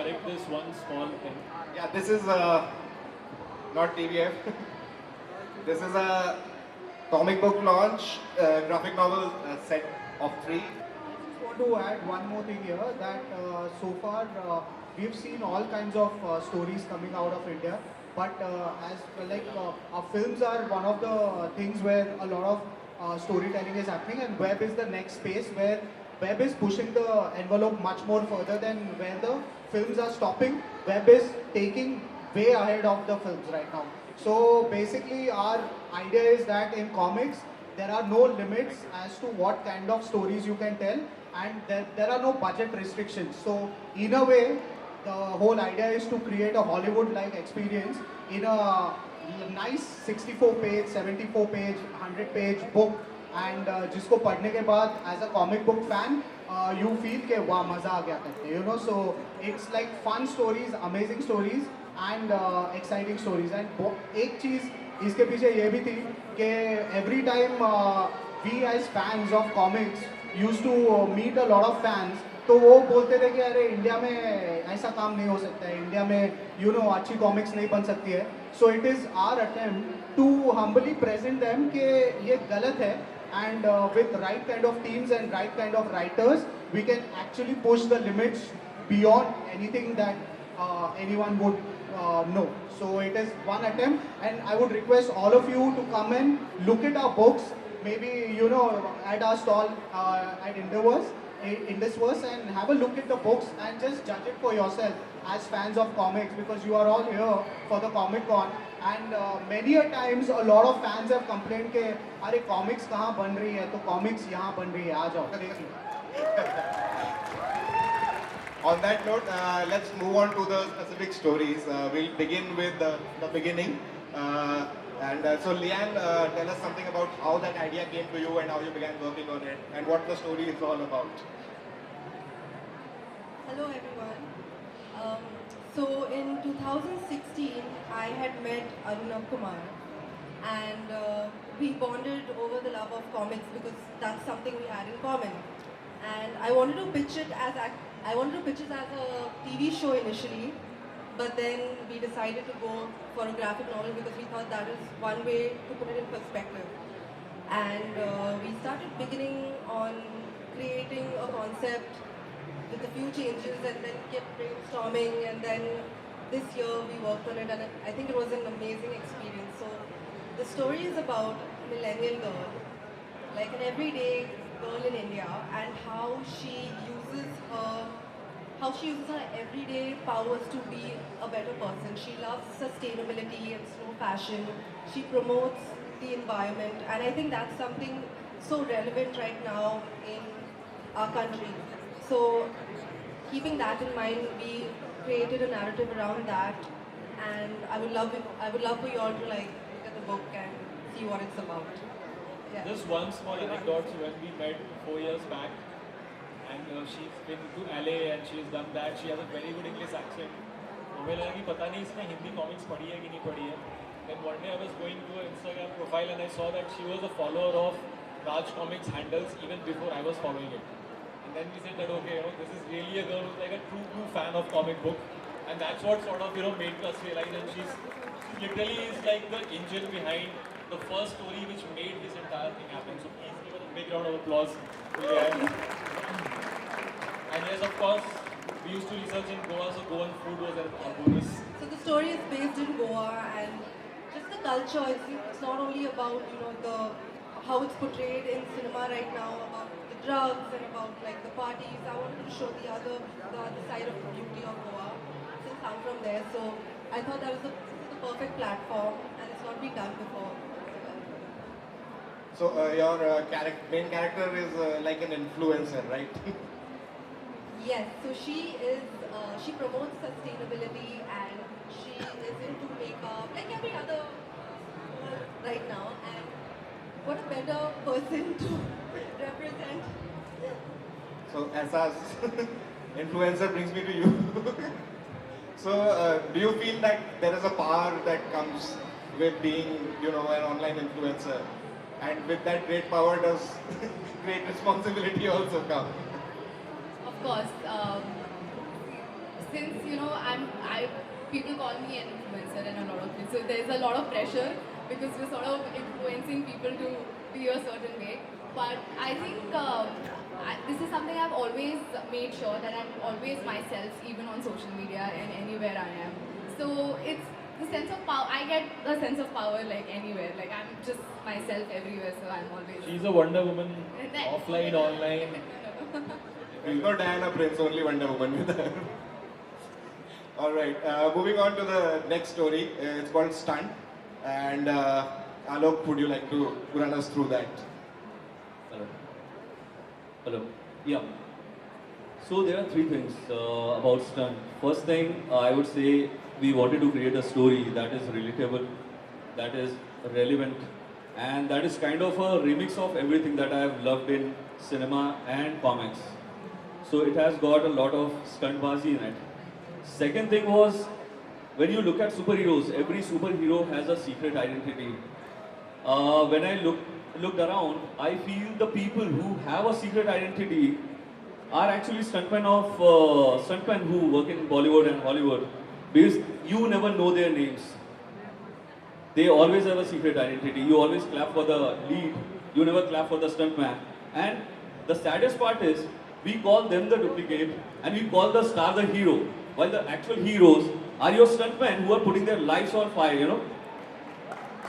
correct this one small thing. Yeah, this is not TVF. This is a comic book launch, graphic novel set of three. I just want to add one more thing here that so far we've seen all kinds of stories coming out of India, but as our films are one of the things where a lot of storytelling is happening, and web is the next space where web is pushing the envelope much more further than where the films are stopping. Web is taking way ahead of the films right now. So basically, our idea is that in comics there are no limits as to what kind of stories you can tell, and there are no budget restrictions. So in a way, the whole idea is to create a Hollywood like experience in a nice 64 page, 74 page, 100 page book, and जिसको पढ़ने के बाद as a comic book fan you feel के वाह मजा आ गया करके, you know. So it's like fun stories, amazing stories and exciting stories. And एक चीज़ इसके पीछे ये भी थी कि every time we as fans of comics used to meet a lot of fans, तो वो बोलते थे कि अरे इंडिया में ऐसा काम नहीं हो सकता है, इंडिया में यू नो अच्छी कॉमिक्स नहीं बन सकती है. So it is our attempt to humbly present them कि ये गलत है, and with right kind of teams and right kind of writers we can actually push the limits beyond anything that anyone would know. So it is one attempt, and I would request all of you to come and look at our books, maybe you know at our stall at Indusverse, and have a look at the books and just judge it for yourself as fans of comics, because you are all here for the Comic Con. And many a times a lot of fans have complained के अरे comics कहाँ बन रही है, तो comics यहाँ बन रही है, आ जाओ देख लो. On that note, let's move on to the specific stories. We'll begin with the beginning. So Leanne, tell us something about how that idea came to you and how you began working on it and what the story is all about. Hello everyone. So in 2016, I had met Arunab Kumar, and we bonded over the love of comics because that's something we had in common. And I wanted to pitch it as a TV show initially, but then we decided to go for a graphic novel because we thought that is one way to put it in perspective. And we started beginning on creating a concept with a few changes, and then kept brainstorming, and then this year we worked on it, and I think it was an amazing experience. So the story is about a millennial girl, like an everyday girl in India, and how she uses her everyday powers to be a better person. She loves sustainability and slow fashion. She promotes the environment, and I think that's something so relevant right now in our country. So, keeping that in mind, we created a narrative around that, and I would love for you all to like look at the book and see what it's about. Yeah. Just one small anecdote. So when we met 4 years back, and she's been to LA and she's done that. She has a very good English accent. मुझे लगा कि पता नहीं इसने Hindi comics पढ़ी है कि नहीं पढ़ी है. Then one day I was going to her Instagram profile and I saw that she was a follower of Raj Comics handles even before I was following it. And then we said that okay, this is really a girl who's like a true fan of comic book, and that's what sort of made us realize that she literally is like the engine behind the first story which made this entire thing happen. So please give her a big round of applause to Leanne. And yes, of course, we used to research in Goa, so Goan food was a bonus. So the story is based in Goa, and just the culture. It's not only about how it's portrayed in cinema right now, about the drugs and about like the parties. I wanted to show the other side of the beauty of Goa since I'm from there. So I thought this is the perfect platform, and it's not been done before. So your main character is like an influencer, right? Yes, so she promotes sustainability, and she is into makeup like every other girl right now. And what a better person to represent. So as influencer brings me to you. So do you feel that there is a power that comes with being, an online influencer? And with that great power does great responsibility also come? Of course, since people call me an influencer and a lot of things, so there's a lot of pressure because we're sort of influencing people to be a certain way. But I think this is something I've always made sure that I'm always myself, even on social media and anywhere I am. So it's the sense of power. I get the sense of power like anywhere. Like I'm just myself everywhere. So I'm always. She's a Wonder Woman, offline, online. There's no Diana Prince, only Wonder Woman with her. All right, moving on to the next story. It's called Stunt. And Alok, would you like to run us through that? Hello. Hello. Yeah. So there are three things about stunt. First thing, I would say we wanted to create a story that is relatable, that is relevant, and that is kind of a remix of everything that I have loved in cinema and comics. So it has got a lot of stuntbazi in it. Second thing was, when you look at superheroes, every superhero has a secret identity. When I looked around, I feel the people who have a secret identity are actually stuntmen who work in Bollywood and Hollywood, because you never know their names. They always have a secret identity. You always clap for the lead, you never clap for the stuntman. And the saddest part is, we call them the duplicate and we call the star the hero, while the actual heroes are your stuntmen who are putting their lives on fire.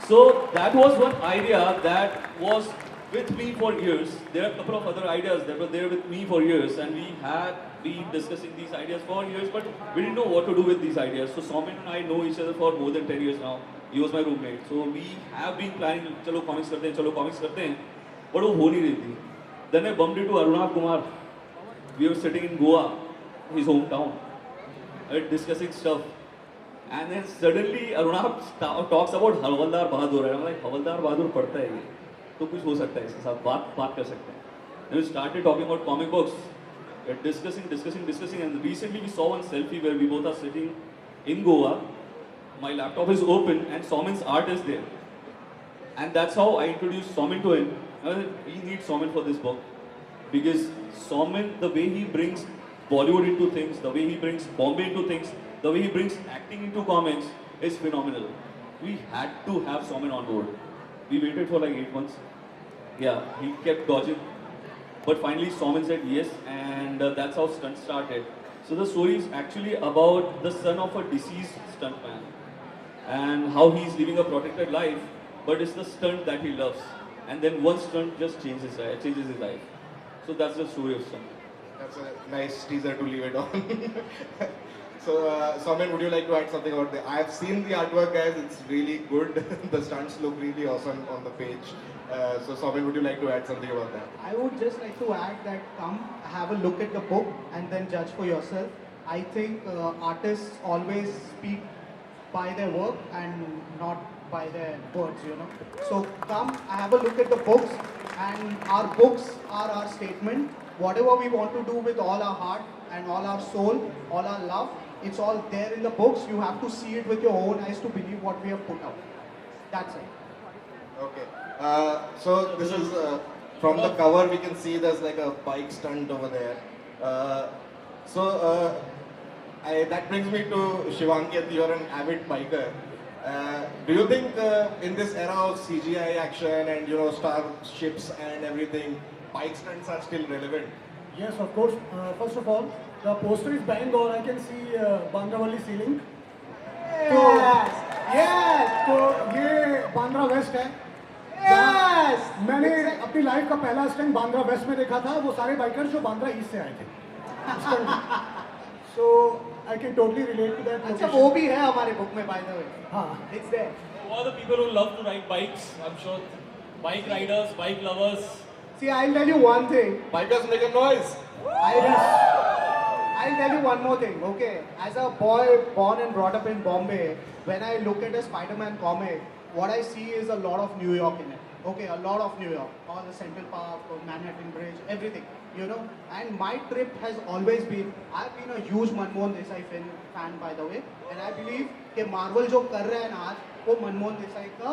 So that was one idea that was with me for years. There are a couple of other ideas that were there with me for years, and we had been discussing these ideas for years, but we didn't know what to do with these ideas. So Somin and I know each other for more than 10 years now. He was my roommate. So we have been planning, chalo comics karte hain, but वो हो नहीं रही थी. Then I bumped into Arunabh Kumar. We were sitting in Goa, his hometown, discussing stuff. And then suddenly Arunabh talks about Havaldar Bahadur, and I'm like, Havaldar Bahadur पढ़ता है ये, तो कुछ हो सकता है इसके साथ बात कर सकते हैं. Then we started talking about comic books, discussing, and recently we saw one selfie where we both are sitting in Goa. My laptop is open and Somin's art is there, and that's how I introduced Somin to him. I said, we need Somin for this book, because Somin, the way he brings Bollywood into things, the way he brings Bombay into things, the way he brings acting into comics is phenomenal. We had to have Somin on board. We waited for like 8 months. Yeah, he kept dodging. But finally Somin said yes, and that's how stunt started. So the story is actually about the son of a deceased stuntman and how he's living a protected life, but it's the stunt that he loves. And then one stunt just changes his life. So that's the story of stunt. That's a nice teaser to leave it on. So, Somin, would you like to add something about that? I've seen the artwork, guys. It's really good. The stunts look really awesome on the page. So, Somin, would you like to add something about that? I would just like to add that come have a look at the book and then judge for yourself. I think artists always speak by their work and not by their words, So come have a look at the books, and our books are our statement. Whatever we want to do with all our heart and all our soul, all our love, it's all there in the books. You have to see it with your own eyes to believe what we have put out. That's it. Okay. So this is from the cover. We can see there's like a bike stunt over there. That brings me to Shivankit. You're an avid biker. Do you think in this era of CGI action and starships and everything, bike stunts are still relevant? Yes, of course. First of all, the poster is bang on. I can see Bandra ceiling. Yes! तो ये Bandra waste है. Yes! मैंने अपनी life का पहला stunt Bandra waste में देखा था. वो सारे बाइकर्स जो बांद्रा ईस्ट से आए थे. So I can totally relate to that. अच्छा वो भी है हमारे बुक में, by the way. हाँ. It's there. All the people who love to ride bikes, I'm sure, bike riders, bike lovers. See, I'll tell you one thing. Bikers make a noise. I'll tell you one more thing, okay? As a boy born and brought up in Bombay, when I look at a Spider-Man comic, what I see is a lot of New York in it. Okay, a lot of New York. All the Central Park, Manhattan Bridge, everything, And my trip has always been, I've been a huge Manmohan Desai fan, by the way. And I believe that Marvel जो कर रहा है ना आज, वो मनमोहन देसाई का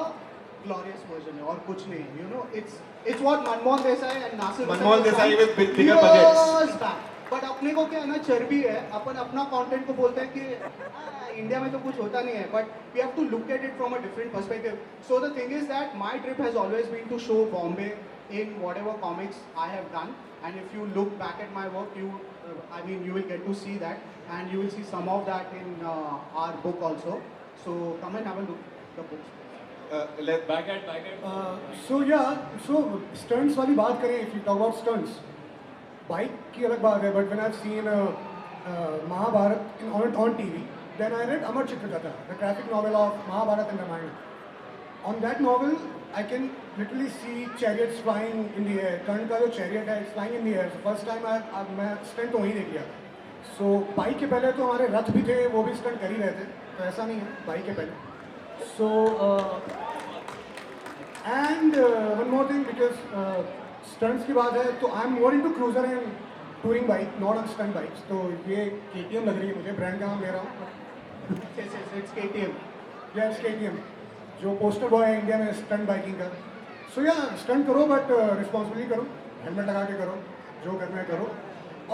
glorious version है और कुछ नहीं है. It's what Manmohan Desai and Nasir Manmohan Desai with bigger years budgets. back. But अपने को क्या है ना, चर्बी है, अपन अपना कंटेंट को बोलते हैं कि इंडिया में तो कुछ होता नहीं है, but we have to look at it from a different perspective. So the thing is that my trip has always been to show Bombay in whatever comics I have done, and if you look back at my work, you will get to see that, and you will see some of that in our book also. So come and have a look at the books. back at So stunts वाली बात करें, if you talk about stunts, bike की अलग बात है, but when I've seen Mahabharat on TV, then I read Amar Chitrakatha, the graphic novel of Mahabharata and Ramayana. On that novel, I can literally see chariots flying in the air. Karn का जो chariot है, it's flying in the air. So first time मैं stunt तो वहीं देख लिया. So bike के पहले तो हमारे रथ भी थे, वो भी stunt कर ही रहे थे. तो ऐसा नहीं है bike के पहले. So and one more thing, because stunts की बात है, तो I'm more into cruiser and touring bike, not on stunt bikes. तो ये KTM लग रही है मुझे, brand का नाम ले रहा हूँ. It's KTM. Yeah, it's KTM. जो पोस्टर बॉय है इंडिया में स्टंट बाइकिंग का. सो या स्टंट करो, बट रिस्पॉन्सिबली करो, हेलमेट लगा के करो, जो करना है करो.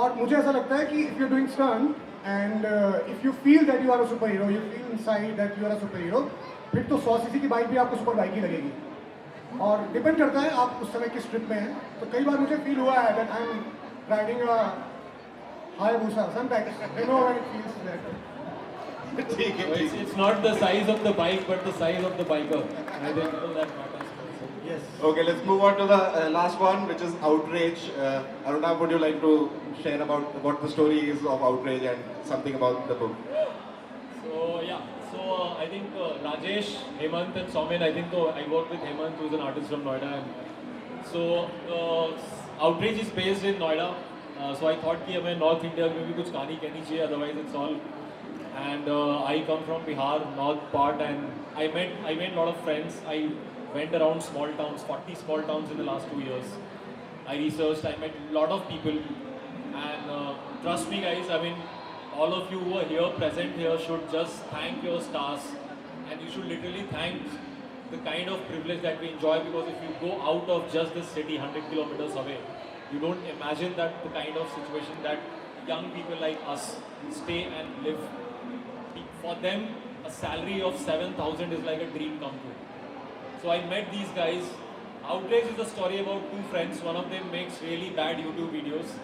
और मुझे ऐसा लगता है कि if you doing stunt and if you feel that you are a super hero, you feel inside that you are a super hero, फिर तो 100 सीसी की बाइक भी आपको सुपर बाइक ही लगेगी. और डिपेंड करता है आप उस समय किस ट्रिप में हैं. तो कई बार मुझे फील हुआ है that I am riding a Hayabusa sometimes, you know when it feels that. it's not the size of the bike, but the size of the biker. I think that matters. Yes. Okay, let's move on to the last one, which is Outrage. Aruna, would you like to share about what the story is of Outrage and something about the book? So I think Rajesh, Hemant and Somin, I think I work with Hemant, who's an artist from Noida. And so Outrage is based in Noida. So I thought कि हमें North India में भी कुछ कहानी कहनी चाहिए, otherwise it's all. And I come from Bihar, north part, and I made a lot of friends. I went around small towns, 40 small towns in the last 2 years. I researched, I met a lot of people, and trust me guys, I mean, all of you who are here, present here, should just thank your stars, and you should literally thank the kind of privilege that we enjoy, because if you go out of just this city 100 kilometers away, you don't imagine that the kind of situation that young people like us stay and live. For them, a salary of 7,000 is like a dream come true. So I met these guys. Outrage is a story about two friends. One of them makes really bad YouTube videos,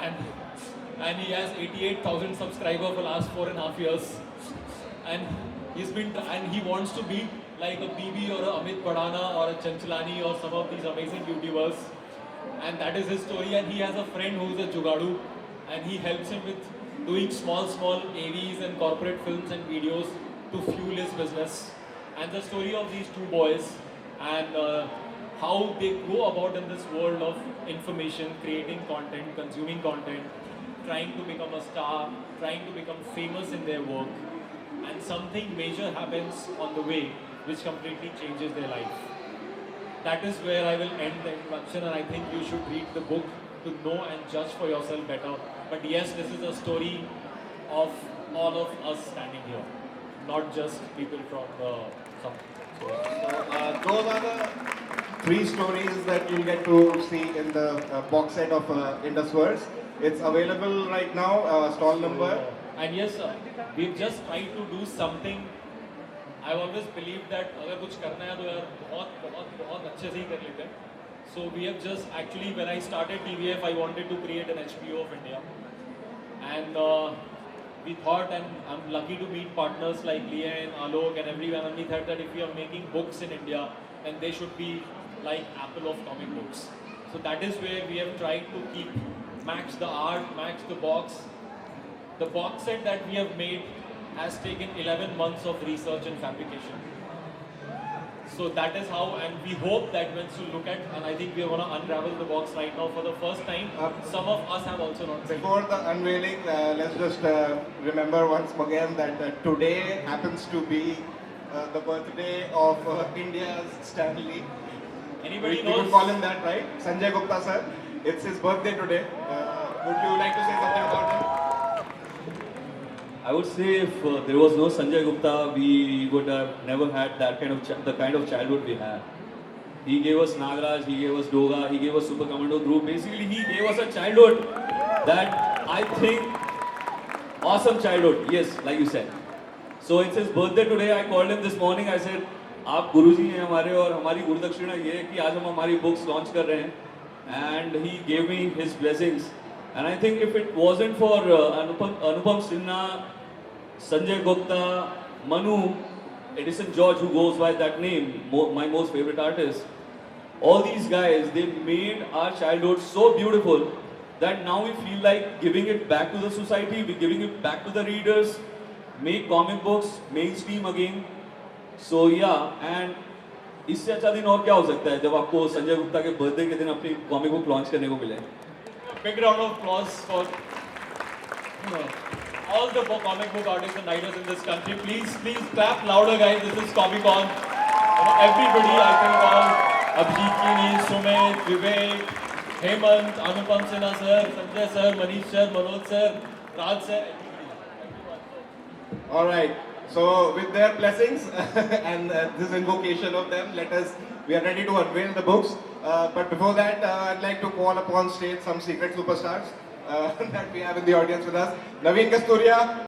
and he has 88,000 subscribers for the last 4.5 years. And he wants to be like a BB or a Amit Badana or a Chanchalani or some of these amazing YouTubers. And that is his story. And he has a friend who is a Jugadu, and he helps him with doing small AVs and corporate films and videos to fuel his business. And the story of these two boys and how they go about in this world of information, creating content, consuming content, trying to become a star, trying to become famous in their work, and something major happens on the way which completely changes their life. That is where I will end the introduction, and I think you should read the book to know and judge for yourself better. But yes, this is a story of all of us standing here, not just people from some. So those are the 3 stories that you'll get to see in the box set of Indus Words. It's available right now, stall number. And yes, we've just tried to do something. I've always believed that अगर कुछ करना है तो यार बहुत अच्छे से ही कर लेते हैं. So we have just actually, when I started TVF, I wanted to create an HBO of India. And we thought, and I'm lucky to meet partners like Lian, Alok and everyone, and we thought that if we are making books in India, then they should be like Apple of comic books. So that is where we have tried to match the art, match the box. The box set that we have made has taken 11 months of research and fabrication. So that is how, and we hope that once you look at, and I think we are going to unravel the box right now for the first time. Some of us have also not seen. Before the unveiling, let's just remember once again that today happens to be the birthday of India's Stan Lee. Anybody we knows? could call him that, right? Sanjay Gupta sir. It's his birthday today. Would you like to say something about him? I would say if there was no Sanjay Gupta, we would have never had that the kind of childhood we had. He gave us Nagaraj, he gave us Doga, he gave us Super Commando Dhruv. Basically, he gave us a childhood that I think awesome childhood. Yes, like you said. So it's his birthday today. I called him this morning. I said, आप गुरुजी हैं हमारे और हमारी गुरुदक्षिणा ये है कि आज हम हमारी books launch कर रहे हैं. And he gave me his blessings. And I think if it wasn't for Anupam Sinha, Sanjay Gupta, Manu, Edison George, who goes by that name, my most favorite artist, all these guys, they made our childhood so beautiful that now we feel like giving it back to the society, we're giving it back to the readers, make comic books mainstream again. So yeah, and इससे अच्छा दिन और क्या हो सकता है जब आपको संजय गुप्ता के बर्थडे के दिन अपनी कॉमिक बुक लॉन्च करने को मिले. Big round of applause for all the comic book artists and writers in this country. Please clap louder, guys. This is Comic Con. Everybody, I think all Abhijit Kini, Sumit, Vivek, Hemant, Anupam Sinha sir, Sanjay sir, Manish sir, Manoj sir, Raj sir, everyone. All right. So with their blessings and this invocation of them, we are ready to unveil the books. But before that, I'd like to call upon stage some secret superstars that we have in the audience with us. Naveen Kasturia.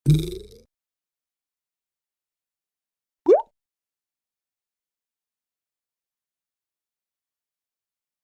you.